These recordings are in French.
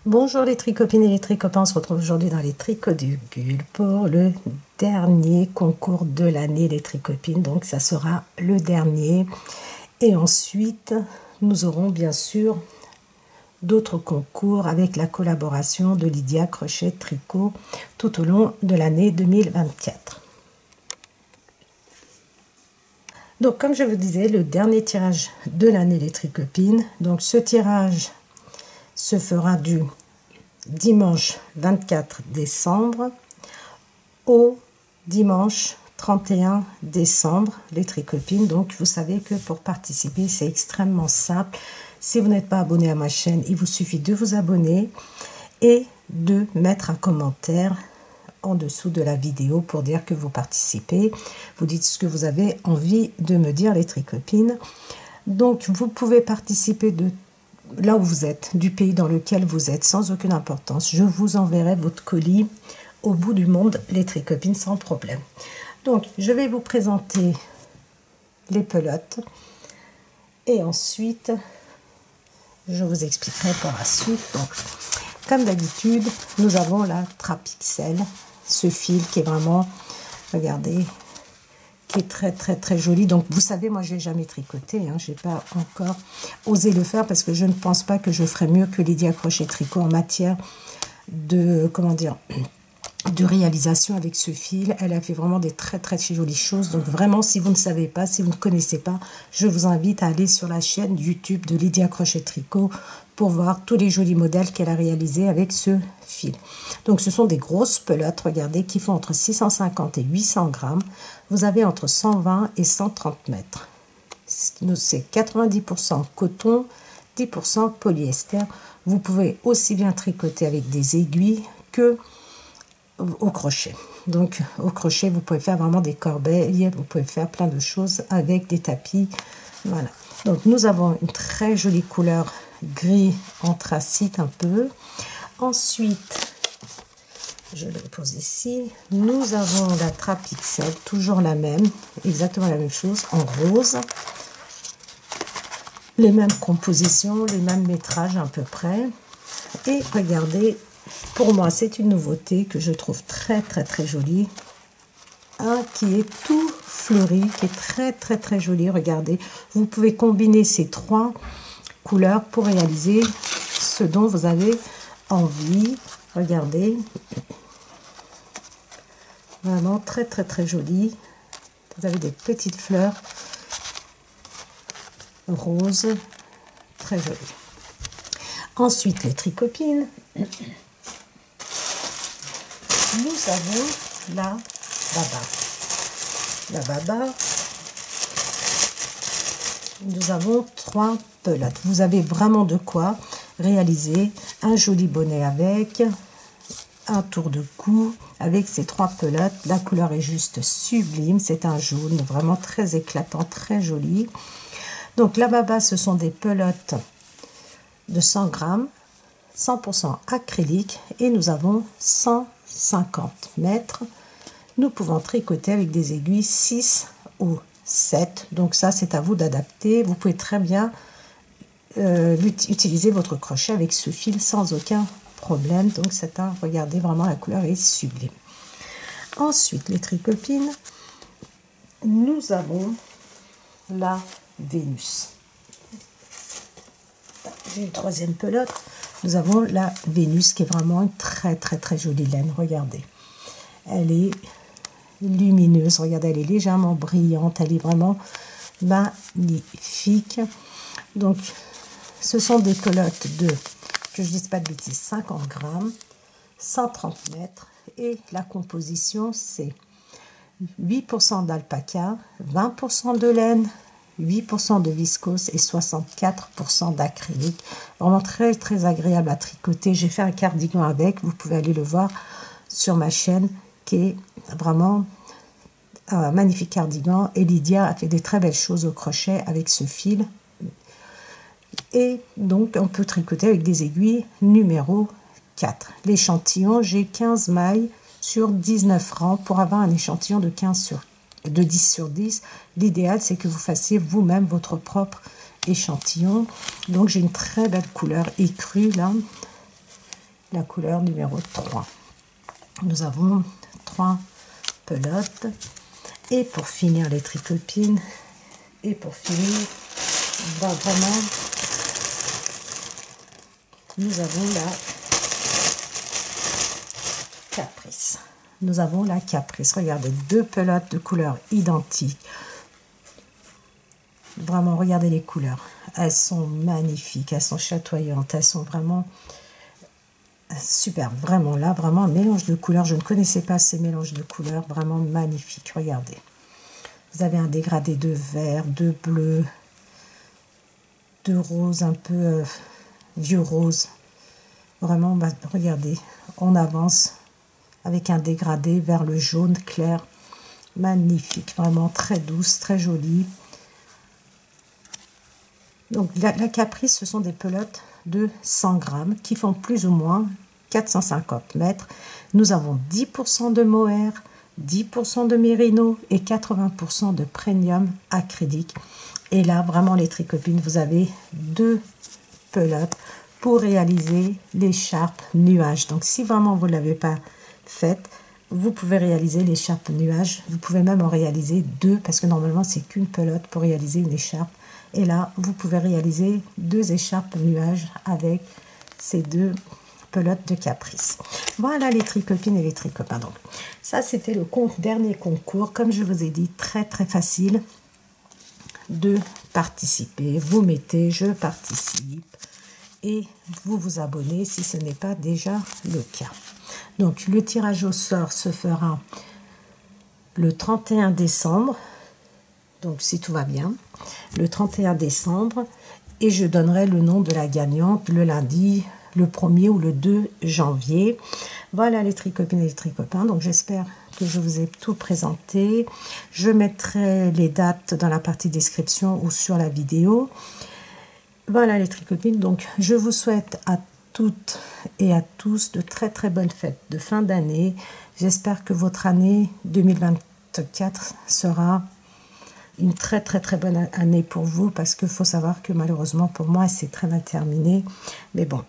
Bonjour les tricopines et les tricopains, on se retrouve aujourd'hui dans les tricots du GUL pour le dernier concours de l'année les tricopines, donc ça sera le dernier. Et ensuite, nous aurons bien sûr d'autres concours avec la collaboration de Lydia Crochet Tricot tout au long de l'année 2024. Donc comme je vous disais, le dernier tirage de l'année les tricopines, donc ce tirage se fera du dimanche 24 décembre au dimanche 31 décembre, les tricopines. Donc, vous savez que pour participer, c'est extrêmement simple. Si vous n'êtes pas abonné à ma chaîne, il vous suffit de vous abonner et de mettre un commentaire en dessous de la vidéo pour dire que vous participez. Vous dites ce que vous avez envie de me dire, les tricopines. Donc, vous pouvez participer de là où vous êtes, du pays dans lequel vous êtes, sans aucune importance. Je vous enverrai votre colis au bout du monde, les tricopines, sans problème. Donc, je vais vous présenter les pelotes. Et ensuite, je vous expliquerai pour la suite. Donc, comme d'habitude, nous avons la Trapixel, ce fil qui est vraiment, regardez, qui est très joli. Donc vous savez, moi je n'ai jamais tricoté, hein, je n'ai pas encore osé le faire parce que je ne pense pas que je ferai mieux que Lydia Crochet Tricot en matière de, comment dire, de réalisation avec ce fil. Elle a fait vraiment des très jolies choses. Donc vraiment, si vous ne savez pas, si vous ne connaissez pas, je vous invite à aller sur la chaîne YouTube de Lydia Crochet Tricot pour voir tous les jolis modèles qu'elle a réalisés avec ce fil. Donc ce sont des grosses pelotes, regardez, qui font entre 650 et 800 grammes. Vous avez entre 120 et 130 mètres. C'est 90% coton, 10% polyester. Vous pouvez aussi bien tricoter avec des aiguilles que au crochet. Donc au crochet, vous pouvez faire vraiment des corbeilles, vous pouvez faire plein de choses avec des tapis. Voilà. Donc nous avons une très jolie couleur gris anthracite un peu. Ensuite, je le pose ici. Nous avons la Trapixel, toujours la même, exactement la même chose, en rose. Les mêmes compositions, les mêmes métrages à peu près. Et regardez, pour moi, c'est une nouveauté que je trouve très jolie. Un qui est tout fleuri, qui est très joli. Regardez, vous pouvez combiner ces trois couleurs pour réaliser ce dont vous avez envie. Regardez, vraiment très joli. Vous avez des petites fleurs roses, très jolies. Ensuite, les tricopines. Nous avons la Baba. La Baba, nous avons 3 pelotes. Vous avez vraiment de quoi réaliser un joli bonnet avec, un tour de cou avec ces 3 pelotes. La couleur est juste sublime. C'est un jaune vraiment très éclatant, très joli. Donc la Baba, ce sont des pelotes de 100 grammes, 100% acrylique et nous avons 150 mètres. Nous pouvons tricoter avec des aiguilles 6 ou 7. Donc ça, c'est à vous d'adapter. Vous pouvez très bien utiliser votre crochet avec ce fil sans aucun problème. Donc c'est un, regardez, vraiment la couleur est sublime. Ensuite, les tricopines, nous avons la Vénus. J'ai une 3e pelote. Nous avons la Vénus qui est vraiment une très jolie laine. Regardez, elle est lumineuse. Regardez, elle est légèrement brillante. Elle est vraiment magnifique. Donc, ce sont des pelotes de, que je ne dise pas de bêtises, 50 grammes, 130 mètres. Et la composition, c'est 8% d'alpaca, 20% de laine, 8% de viscose et 64% d'acrylique. Vraiment très agréable à tricoter. J'ai fait un cardigan avec, vous pouvez aller le voir sur ma chaîne, qui est vraiment un magnifique cardigan. Et Lydia a fait des très belles choses au crochet avec ce fil. Et donc on peut tricoter avec des aiguilles numéro 4. L'échantillon, j'ai 15 mailles sur 19 rangs pour avoir un échantillon de 10 sur 10. L'idéal, c'est que vous fassiez vous-même votre propre échantillon. Donc j'ai une très belle couleur écrue là. la couleur numéro 3. Nous avons 3 pelotes. Et pour finir les tricopines, et pour finir, vraiment, nous avons la Caprice. Nous avons la Caprice. Regardez, 2 pelotes de couleurs identiques. Vraiment, regardez les couleurs. Elles sont magnifiques, elles sont chatoyantes, elles sont vraiment super. Vraiment, là, vraiment un mélange de couleurs. Je ne connaissais pas ces mélanges de couleurs. Vraiment magnifiques. Regardez. Vous avez un dégradé de vert, de bleu, de rose, un peu vieux rose. Vraiment, bah, regardez, on avance avec un dégradé vers le jaune clair. Magnifique, vraiment très douce, très jolie. Donc la Caprice, ce sont des pelotes de 100 grammes qui font plus ou moins 450 mètres. Nous avons 10% de mohair, 10% de mérino et 80% de premium acrylique. Et là, vraiment les tricopines, vous avez 2 pelotes pour réaliser l'écharpe nuage. Donc si vraiment vous ne l'avez pas faite, vous pouvez réaliser l'écharpe nuage. Vous pouvez même en réaliser 2 parce que normalement c'est qu'une pelote pour réaliser une écharpe. Et là, vous pouvez réaliser 2 écharpes nuages avec ces 2 pelotes de Caprice. Voilà les tricopines et les tricopains. Donc, ça, c'était le dernier concours. Comme je vous ai dit, très très facile de participer. Vous mettez « Je participe » et vous vous abonnez si ce n'est pas déjà le cas. Donc, le tirage au sort se fera le 31 décembre. Donc, si tout va bien, le 31 décembre, et je donnerai le nom de la gagnante le lundi, le 1er ou le 2 janvier. Voilà les tricopines et les tricopains. Donc, j'espère que je vous ai tout présenté. Je mettrai les dates dans la partie description ou sur la vidéo. Voilà les tricopines. Donc, je vous souhaite à toutes et à tous de très très bonnes fêtes de fin d'année. J'espère que votre année 2024 sera une très très très bonne année pour vous, parce qu'il faut savoir que malheureusement pour moi c'est très mal terminé. Mais bon,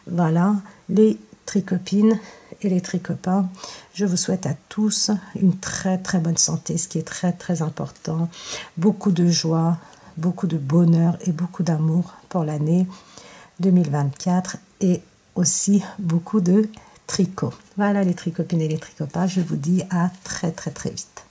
voilà les tricopines et les tricopains. Je vous souhaite à tous une très très bonne santé, ce qui est très très important. Beaucoup de joie, beaucoup de bonheur et beaucoup d'amour pour l'année 2024 et aussi beaucoup de tricot. Voilà les tricopines et les tricopains. Je vous dis à très très très vite.